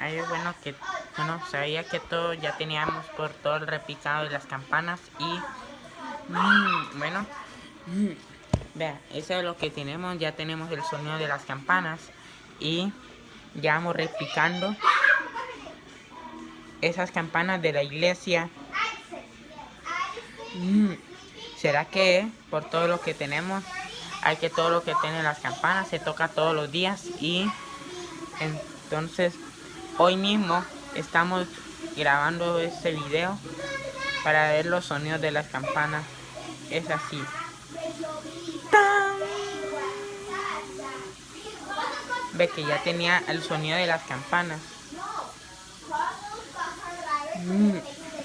ahí es bueno que, bueno, sabía que todo ya teníamos por todo el repicado de las campanas y, bueno, vea, eso es lo que tenemos, ya tenemos el sonido de las campanas y ya vamos repicando esas campanas de la iglesia. ¿Será que por todo lo que tenemos, hay que todo lo que tienen las campanas se toca todos los días? Y entonces hoy mismo estamos grabando este video para ver los sonidos de las campanas. Es así. ¡Tan! Ve que ya tenía el sonido de las campanas.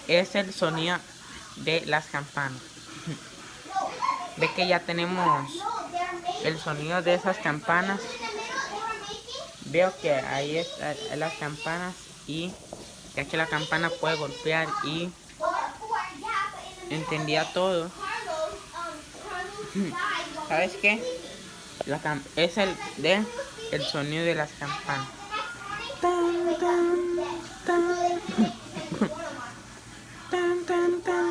Es el sonido de las campanas. Ve que ya tenemos el sonido de esas campanas. Veo que ahí están las campanas y ya que la campana puede golpear y entendía todo. ¿Sabes qué? Es el sonido de las campanas. Tan, tan, tan. Tan, tan, tan.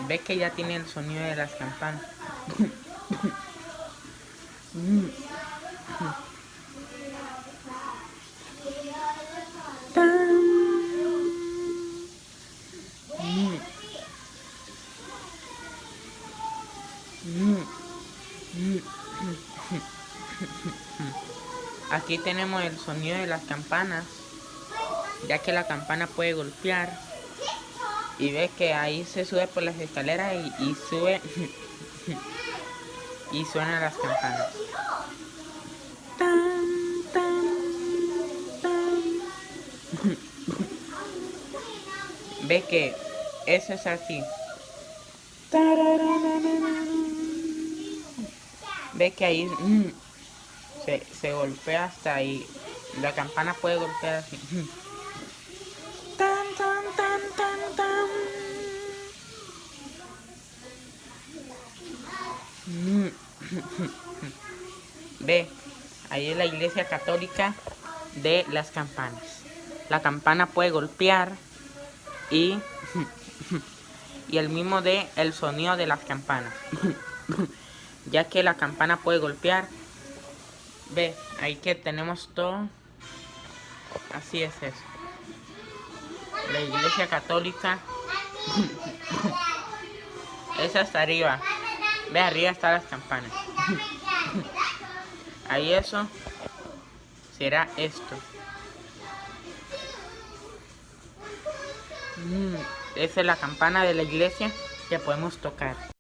Ve que ya tiene el sonido de las campanas. Aquí tenemos el sonido de las campanas, ya que la campana puede golpear. Y ve que ahí se sube por las escaleras y sube y suenan las campanas. Tan, tan, tan. Ve que eso es así. Ve que ahí se golpea hasta ahí. La campana puede golpear así. Tan, tan, tan, tan, tan. Ve, ahí es la iglesia católica de las campanas. La campana puede golpear y el mismo de el sonido de las campanas. Ya que la campana puede golpear. Ve, ahí que tenemos todo. Así es eso. La iglesia católica es hasta arriba. Ve, arriba están las campanas. Ahí eso será esto. Esa es la campana de la iglesia que podemos tocar.